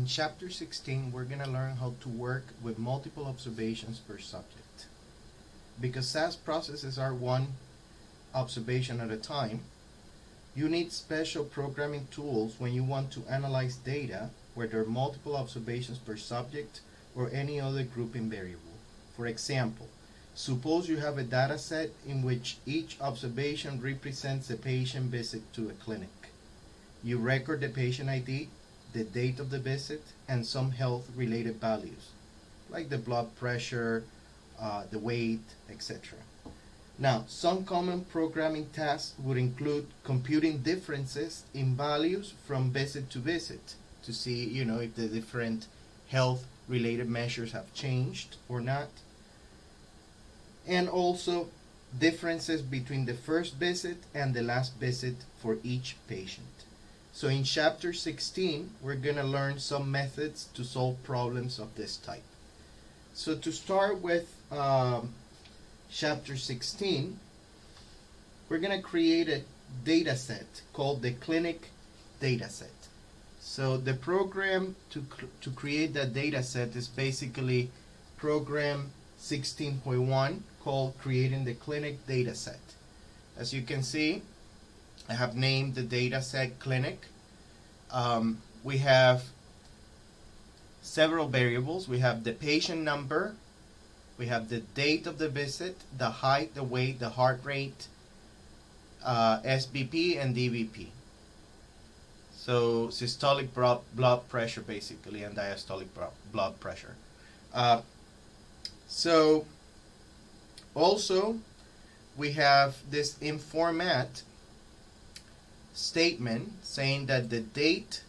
In chapter 16, we're going to learn how to work with multiple observations per subject. Because SAS processes are one observation at a time, you need special programming tools when you want to analyze data where there are multiple observations per subject or any other grouping variable. For example, suppose you have a data set in which each observation represents a patient visit to a clinic. You record the patient ID, the date of the visit, and some health-related values, like the blood pressure, the weight, etc. Now, some common programming tasks would include computing differences in values from visit to visit to see, if the different health-related measures have changed or not, and also differences between the first visit and the last visit for each patient. So in chapter 16, we're going to learn some methods to solve problems of this type. So to start with chapter 16, we're going to create a data set called the clinic data set. So the program to create that data set is basically program 16.1 called creating the clinic data set. As you can see, I have named the data set clinic. We have several variables. We have the patient number, we have the date of the visit, the height, the weight, the heart rate, SBP and DBP. So systolic blood pressure basically, and diastolic blood pressure. So also we have this in format statement saying that the date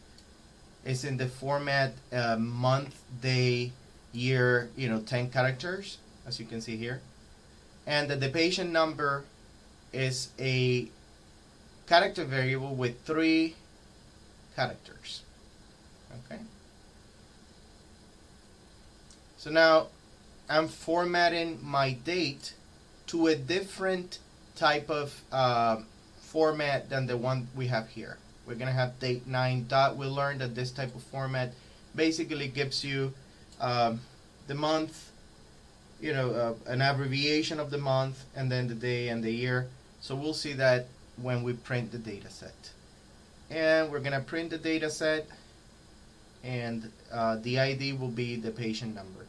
is in the format month, day, year, 10 characters, as you can see here, and that the patient number is a character variable with 3 characters. Okay. So now I'm formatting my date to a different type of format than the one we have here. We're going to have date 9 dot. We learned that this type of format basically gives you the month, an abbreviation of the month, and then the day and the year. So we'll see that when we print the data set. And we're going to print the data set, and the ID will be the patient number.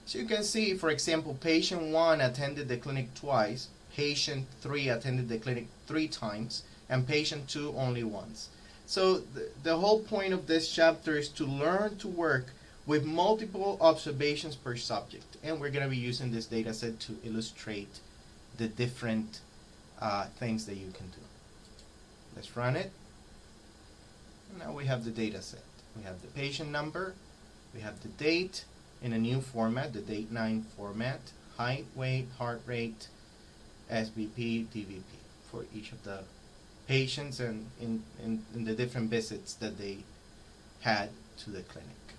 So you can see, for example, patient 1 attended the clinic twice, patient 3 attended the clinic 3 times, and patient 2 only once. So the whole point of this chapter is to learn to work with multiple observations per subject. And we're going to be using this data set to illustrate the different things that you can do. Let's run it. And now we have the data set. We have the patient number, we have the date in a new format, the date 9 format, height, weight, heart rate, SBP, DVP for each of the patients and in the different visits that they had to the clinic.